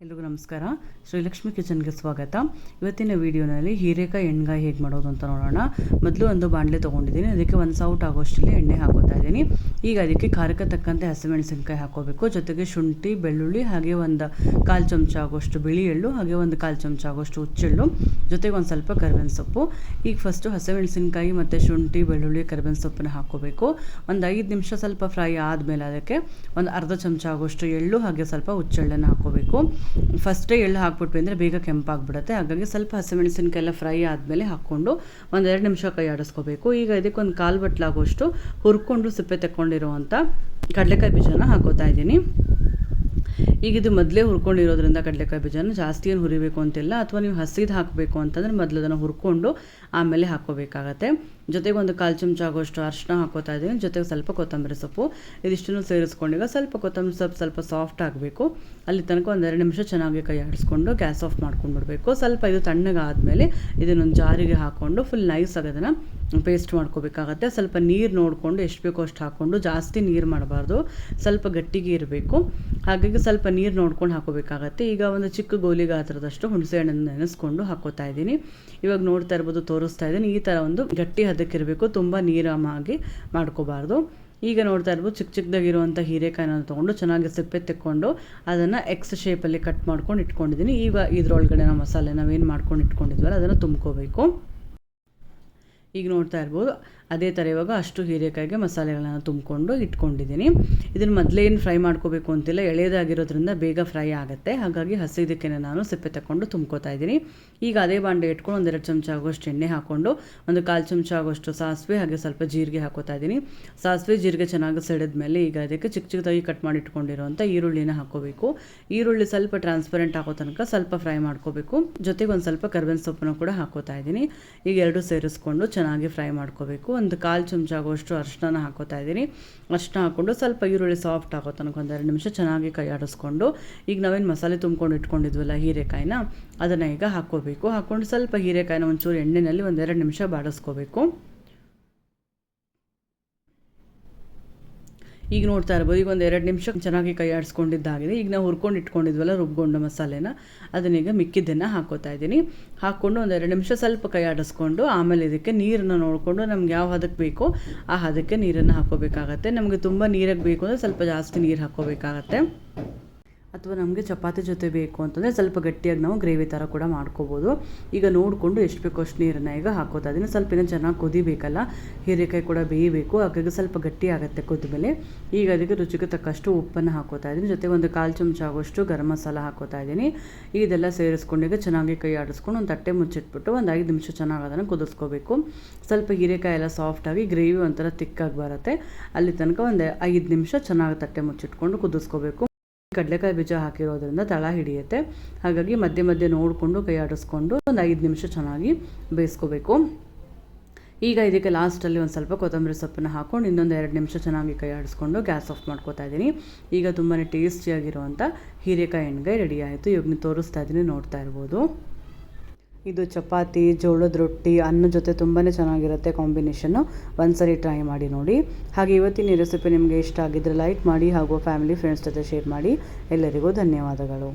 ಎಲ್ರಿಗೂ ನಮಸ್ಕಾರ. ಶ್ರೀಲಕ್ಷ್ಮಿ ಕಿಚನ್ಗೆ ಸ್ವಾಗತ. ಇವತ್ತಿನ ವಿಡಿಯೋನಲ್ಲಿ ಹೀರೆಕಾಯಿ ಎಣ್ಗಾಯಿ ಹೇಗೆ ಮಾಡೋದು ಅಂತ ನೋಡೋಣ. ಮೊದಲು ಒಂದು ಬಾಣಲೆ ತೊಗೊಂಡಿದ್ದೀನಿ, ಅದಕ್ಕೆ 1 ಸೌಟ್ ಆಗೋಷ್ಟರಲ್ಲಿ ಎಣ್ಣೆ ಹಾಕೋತಾ ಇದ್ದೀನಿ. ಈಗ ಅದಕ್ಕೆ ಖಾರಕ್ಕೆ ತಕ್ಕಂತೆ ಹಸಿಮೆಣಸಿನಕಾಯಿ ಹಾಕೋಬೇಕು, ಜೊತೆಗೆ ಶುಂಠಿ, ಬೆಳ್ಳುಳ್ಳಿ, ಹಾಗೆ ಒಂದು 1/4 ಚಮಚ ಆಗೋಷ್ಟು ಬಿಳಿ ಎಳ್ಳು, ಹಾಗೆ ಒಂದು 1/4 ಚಮಚ ಆಗೋಷ್ಟು ಹುಚ್ಚೆಳ್ಳು, ಜೊತೆಗೆ ಒಂದು ಸ್ವಲ್ಪ ಕರಿಬೇವಿನ ಸೊಪ್ಪು. ಈಗ ಫಸ್ಟು ಹಸಿಮೆಣಸಿನಕಾಯಿ ಮತ್ತು ಶುಂಠಿ, ಬೆಳ್ಳುಳ್ಳಿ, ಕರಿಬೇವಿನ ಸೊಪ್ಪನ್ನ ಹಾಕೋಬೇಕು. ಒಂದು 5 ನಿಮಿಷ ಸ್ವಲ್ಪ ಫ್ರೈ ಆದಮೇಲೆ ಅದಕ್ಕೆ ಒಂದು ಅರ್ಧ ಚಮಚ ಆಗೋಷ್ಟು ಎಳ್ಳು, ಹಾಗೆ ಸ್ವಲ್ಪ ಹುಚ್ಚೆಳ್ಳನ್ನು ಹಾಕೋಬೇಕು. ಫಸ್ಟೇ ಎಳ್ಳು ಹಾಕ್ಬಿಟ್ವಿ ಅಂದರೆ ಬೇಗ ಕೆಂಪಾಗ್ಬಿಡುತ್ತೆ, ಹಾಗಾಗಿ ಸ್ವಲ್ಪ ಹಸಿಮೆಣಸಿನಕಾಯಿ ಎಲ್ಲ ಫ್ರೈ ಆದಮೇಲೆ ಹಾಕ್ಕೊಂಡು ಒಂದು 2 ನಿಮಿಷ ಕೈ ಆಡಿಸ್ಕೋಬೇಕು. ಈಗ ಇದಕ್ಕೆ ಒಂದು 1/4 ಬಟ್ಲಾಗೋಷ್ಟು ಹುರ್ಕೊಂಡು ಸಿಪ್ಪೆ ತಗೊಂಡಿರುವಂಥ ಕಡಲೆಕಾಯಿ ಬೀಜನ ಹಾಕೋತಾ ಇದ್ದೀನಿ. ಈಗ ಇದು ಮೊದಲೇ ಹುರ್ಕೊಂಡಿರೋದ್ರಿಂದ ಕಡಲೆಕಾಯಿ ಬೀಜನ ಜಾಸ್ತಿ ಏನು ಹುರಿಬೇಕು ಅಂತಿಲ್ಲ, ಅಥವಾ ನೀವು ಹಸಿದು ಹಾಕಬೇಕು ಅಂತಂದರೆ ಮೊದಲು ಅದನ್ನು ಹುರ್ಕೊಂಡು ಆಮೇಲೆ ಹಾಕ್ಕೋಬೇಕಾಗತ್ತೆ. ಜೊತೆಗೆ ಒಂದು 1/4 ಚಮಚ ಆಗೋಷ್ಟು ಅರಿಶಿನ ಹಾಕೋತಾ ಇದ್ದೀನಿ, ಜೊತೆಗೆ ಸ್ವಲ್ಪ ಕೊತ್ತಂಬರಿ ಸೊಪ್ಪು. ಇದಿಷ್ಟನ್ನು ಸೇರಿಸ್ಕೊಂಡೀಗ ಸ್ವಲ್ಪ ಕೊತ್ತಂಬರಿ ಸೊಪ್ಪು ಸ್ವಲ್ಪ ಸಾಫ್ಟ್ ಆಗಬೇಕು, ಅಲ್ಲಿ ತನಕ ಒಂದು 2 ನಿಮಿಷ ಚೆನ್ನಾಗಿ ಕೈ ಆಡಿಸ್ಕೊಂಡು ಗ್ಯಾಸ್ ಆಫ್ ಮಾಡ್ಕೊಂಡ್ಬಿಡ್ಬೇಕು. ಸ್ವಲ್ಪ ಇದು ತಣ್ಣಗಾದಮೇಲೆ ಇದನ್ನೊಂದು ಜಾರಿಗೆ ಹಾಕ್ಕೊಂಡು ಫುಲ್ ನೈಸಾಗಿ ಅದನ್ನು ಪೇಸ್ಟ್ ಮಾಡ್ಕೋಬೇಕಾಗತ್ತೆ. ಸ್ವಲ್ಪ ನೀರು ನೋಡಿಕೊಂಡು ಎಷ್ಟು ಬೇಕೋ ಅಷ್ಟು ಹಾಕ್ಕೊಂಡು, ಜಾಸ್ತಿ ನೀರು ಮಾಡಬಾರ್ದು, ಸ್ವಲ್ಪ ಗಟ್ಟಿಗೆ ಇರಬೇಕು, ಹಾಗಾಗಿ ಸ್ವಲ್ಪ ನೀರು ನೋಡ್ಕೊಂಡು ಹಾಕೋಬೇಕಾಗತ್ತೆ. ಈಗ ಒಂದು ಚಿಕ್ಕ ಗೋಲಿ ಗಾತ್ರದಷ್ಟು ಹುಣಸೆ ಹಣ್ಣನ್ನು ನೆನೆಸ್ಕೊಂಡು ಹಾಕೋತಾ ಇದ್ದೀನಿ. ಇವಾಗ ನೋಡ್ತಾ ಇರ್ಬೋದು, ತೋರಿಸ್ತಾ ಇದ್ದೀನಿ, ಈ ಥರ ಒಂದು ಗಟ್ಟಿ ಹದಕ್ಕಿರಬೇಕು, ತುಂಬ ನೀರಾಗಿ ಮಾಡ್ಕೋಬಾರ್ದು. ಈಗ ನೋಡ್ತಾ ಇರ್ಬೋದು, ಚಿಕ್ಕ ಚಿಕ್ಕದಾಗಿರುವಂಥ ಹೀರೆಕಾಯಿನ ತೊಗೊಂಡು ಚೆನ್ನಾಗಿ ಸಿಪ್ಪೆ ತೆಕ್ಕೊಂಡು ಅದನ್ನು ಎಕ್ಸ್ ಶೇಪಲ್ಲಿ ಕಟ್ ಮಾಡ್ಕೊಂಡು ಇಟ್ಕೊಂಡಿದ್ದೀನಿ. ಈಗ ಇದರೊಳಗಡೆ ನಾವು ಮಸಾಲೆ ನಾವೇನು ಮಾಡ್ಕೊಂಡು ಇಟ್ಕೊಂಡಿದ್ವಲ್ಲ ಅದನ್ನು ತುಂಬ್ಕೋಬೇಕು. ಈಗ ನೋಡ್ತಾ ಇರ್ಬೋದು, ಅದೇ ಥರ ಇವಾಗ ಅಷ್ಟು ಹೀರೆಕಾಯಿಗೆ ಮಸಾಲೆಗಳನ್ನು ತುಂಬಿಕೊಂಡು ಇಟ್ಕೊಂಡಿದ್ದೀನಿ. ಇದನ್ನು ಮೊದಲೇ ಏನು ಫ್ರೈ ಮಾಡ್ಕೋಬೇಕು ಅಂತಿಲ್ಲ, ಎಳೆದಾಗಿರೋದ್ರಿಂದ ಬೇಗ ಫ್ರೈ ಆಗುತ್ತೆ, ಹಾಗಾಗಿ ಹಸಿದಕ್ಕೆ ನಾನು ಸಿಪ್ಪೆ ತಗೊಂಡು ತುಂಬ್ಕೋತಾ ಇದ್ದೀನಿ. ಈಗ ಅದೇ ಬಾಂಡೆ ಇಟ್ಕೊಂಡು ಒಂದು 2 ಚಮಚ ಆಗೋಷ್ಟು ಎಣ್ಣೆ ಹಾಕ್ಕೊಂಡು ಒಂದು 1/4 ಚಮಚ ಆಗೋಷ್ಟು ಸಾಸಿವೆ, ಹಾಗೆ ಸ್ವಲ್ಪ ಜೀರಿಗೆ ಹಾಕೋತಾ ಇದ್ದೀನಿ. ಸಾಸಿವೆ ಜೀರಿಗೆ ಚೆನ್ನಾಗಿ ಸಿಡಿದ ಮೇಲೆ ಈಗ ಅದಕ್ಕೆ ಚಿಕ್ಕ ಚಿಕ್ಕದಾಗಿ ಕಟ್ ಮಾಡಿ ಇಟ್ಕೊಂಡಿರೋಂಥ ಈರುಳ್ಳಿನ ಹಾಕೋಬೇಕು. ಈರುಳ್ಳಿ ಸ್ವಲ್ಪ ಟ್ರಾನ್ಸ್ಪರೆಂಟ್ ಆಗೋ ತನಕ ಸ್ವಲ್ಪ ಫ್ರೈ ಮಾಡ್ಕೋಬೇಕು, ಜೊತೆಗೆ ಒಂದು ಸ್ವಲ್ಪ ಕರಿಬೇವಿನ ಸೊಪ್ಪನ್ನು ಕೂಡ ಹಾಕೋತಾ ಇದ್ದೀನಿ. ಈಗ ಎರಡು ಸೇರಿಸ್ಕೊಂಡು ಚೆನ್ನಾಗಿ ಫ್ರೈ ಮಾಡ್ಕೋಬೇಕು. ಒಂದು 1/4 ಚಮಚ ಆಗೋಷ್ಟು ಅರಿಶಿನ ಹಾಕೋತಾ ಇದ್ದೀನಿ. ಅರಿಶಿನ ಹಾಕ್ಕೊಂಡು ಸ್ವಲ್ಪ ಈರುಳ್ಳಿ ಸಾಫ್ಟ್ ಆಗೋ ತನಕ ಒಂದು 2 ನಿಮಿಷ ಚೆನ್ನಾಗಿ ಕೈ ಆಡಿಸ್ಕೊಂಡು, ಈಗ ನಾವೇನು ಮಸಾಲೆ ತುಂಬ್ಕೊಂಡು ಇಟ್ಕೊಂಡಿದ್ವಲ್ಲ ಹೀರೆಕಾಯಿನ, ಅದನ್ನು ಈಗ ಹಾಕ್ಕೋಬೇಕು. ಹಾಕ್ಕೊಂಡು ಸ್ವಲ್ಪ ಹೀರೆಕಾಯಿನ ಒಂಚೂರು ಎಣ್ಣೆಯಲ್ಲಿ ಒಂದು 2 ನಿಮಿಷ ಬಾಡಿಸ್ಕೋಬೇಕು. ಈಗ ನೋಡ್ತಾ ಇರ್ಬೋದು, ಈಗ ಒಂದು 2 ನಿಮಿಷ ಚೆನ್ನಾಗಿ ಕೈ ಆಡಿಸ್ಕೊಂಡಿದ್ದಾಗಿದೆ. ಈಗ ನಾವು ಹುರ್ಕೊಂಡು ಇಟ್ಕೊಂಡಿದ್ವಲ್ಲ ರುಬ್ಕೊಂಡು ಮಸಾಲೆನ, ಅದನ್ನೀಗ ಮಿಕ್ಕಿದ್ದನ್ನು ಹಾಕೋತಾ ಇದ್ದೀನಿ. ಹಾಕ್ಕೊಂಡು ಒಂದು 2 ನಿಮಿಷ ಸ್ವಲ್ಪ ಕೈ ಆಡಿಸ್ಕೊಂಡು ಆಮೇಲೆ ಇದಕ್ಕೆ ನೀರನ್ನು ನೋಡಿಕೊಂಡು ನಮ್ಗೆ ಯಾವ ಹದಕ್ಕೆ ಬೇಕೋ ಆ ಹದಕ್ಕೆ ನೀರನ್ನು ಹಾಕೋಬೇಕಾಗತ್ತೆ. ನಮಗೆ ತುಂಬ ನೀರಿಗೆ ಬೇಕು ಅಂದರೆ ಸ್ವಲ್ಪ ಜಾಸ್ತಿ ನೀರು ಹಾಕ್ಕೋಬೇಕಾಗತ್ತೆ, ಅಥವಾ ನಮಗೆ ಚಪಾತಿ ಜೊತೆ ಬೇಕು ಅಂತಂದರೆ ಸ್ವಲ್ಪ ಗಟ್ಟಿಯಾಗಿ ನಾವು ಗ್ರೇವಿ ಥರ ಕೂಡ ಮಾಡ್ಕೋಬೋದು. ಈಗ ನೋಡಿಕೊಂಡು ಎಷ್ಟು ಬೇಕೋ ಅಷ್ಟು ನೀರನ್ನು ಈಗ ಹಾಕೋತಾ ಇದ್ದೀನಿ. ಸ್ವಲ್ಪ ಇನ್ನೂ ಚೆನ್ನಾಗಿ ಕುದಿಬೇಕಲ್ಲ, ಹೀರೆಕಾಯಿ ಕೂಡ ಬೇಯಬೇಕು, ಹಾಗಾಗಿ ಸ್ವಲ್ಪ ಗಟ್ಟಿ ಆಗುತ್ತೆ ಕುದ್ಮೇಲೆ. ಈಗ ಅದಕ್ಕೆ ರುಚಿಗೆ ತಕ್ಕಷ್ಟು ಉಪ್ಪನ್ನು ಹಾಕೋತಾ ಇದ್ದೀನಿ, ಜೊತೆಗೆ ಒಂದು 1/4 ಚಮಚ ಆಗೋಷ್ಟು ಗರಂ ಮಸಾಲ ಹಾಕೋತಾ ಇದ್ದೀನಿ. ಇದೆಲ್ಲ ಸೇರಿಸ್ಕೊಂಡು ಈಗ ಚೆನ್ನಾಗಿ ಕೈ ಆಡಿಸ್ಕೊಂಡು ಒಂದು ತಟ್ಟೆ ಮುಚ್ಚಿಟ್ಬಿಟ್ಟು ಒಂದು 5 ನಿಮಿಷ ಚೆನ್ನಾಗಿ ಅದನ್ನು ಕುದಿಸ್ಕೋಬೇಕು. ಸ್ವಲ್ಪ ಹೀರೆಕಾಯಿ ಎಲ್ಲ ಸಾಫ್ಟಾಗಿ ಗ್ರೇವಿ ಒಂಥರ ತಿಕ್ಕಾಗಿ ಬರುತ್ತೆ, ಅಲ್ಲಿ ತನಕ ಒಂದು 5 ನಿಮಿಷ ಚೆನ್ನಾಗಿ ತಟ್ಟೆ ಮುಚ್ಚಿಟ್ಕೊಂಡು ಕುದಿಸ್ಕೋಬೇಕು. ಕಡಲೆಕಾಯಿ ಬೀಜ ಹಾಕಿರೋದ್ರಿಂದ ತಳ ಹಿಡಿಯುತ್ತೆ, ಹಾಗಾಗಿ ಮಧ್ಯೆ ಮಧ್ಯೆ ನೋಡಿಕೊಂಡು ಕೈ ಆಡಿಸ್ಕೊಂಡು ಒಂದು 5 ನಿಮಿಷ ಚೆನ್ನಾಗಿ ಬೇಯಿಸ್ಕೋಬೇಕು. ಈಗ ಇದಕ್ಕೆ ಲಾಸ್ಟಲ್ಲಿ ಒಂದು ಸ್ವಲ್ಪ ಕೊತ್ತಂಬರಿ ಸೊಪ್ಪನ್ನು ಹಾಕ್ಕೊಂಡು ಇನ್ನೊಂದು 2 ನಿಮಿಷ ಚೆನ್ನಾಗಿ ಕೈ ಆಡಿಸ್ಕೊಂಡು ಗ್ಯಾಸ್ ಆಫ್ ಮಾಡ್ಕೋತಾ ಇದ್ದೀನಿ. ಈಗ ತುಂಬಾ ಟೇಸ್ಟಿಯಾಗಿರುವಂಥ ಹೀರೆಕಾಯಿ ಎಣ್ಗಾಯಿ ರೆಡಿ ಆಯಿತು. ಇವಾಗ ನೀವು ತೋರಿಸ್ತಾ ಇದ್ದೀನಿ, ನೋಡ್ತಾ ಇರ್ಬೋದು. ಇದು ಚಪಾತಿ, ಜೋಳದ ರೊಟ್ಟಿ, ಅನ್ನ ಜೊತೆ ತುಂಬಾ ಚೆನ್ನಾಗಿರುತ್ತೆ ಕಾಂಬಿನೇಷನ್ನು. ಒಂದ್ಸರಿ ಟ್ರೈ ಮಾಡಿ ನೋಡಿ. ಹಾಗೆ ಇವತ್ತಿನ ರೆಸಿಪಿ ನಿಮಗೆ ಇಷ್ಟ ಆಗಿದ್ದರೆ ಲೈಕ್ ಮಾಡಿ, ಹಾಗೂ ಫ್ಯಾಮಿಲಿ ಫ್ರೆಂಡ್ಸ್ ಜೊತೆ ಶೇರ್ ಮಾಡಿ. ಎಲ್ಲರಿಗೂ ಧನ್ಯವಾದಗಳು.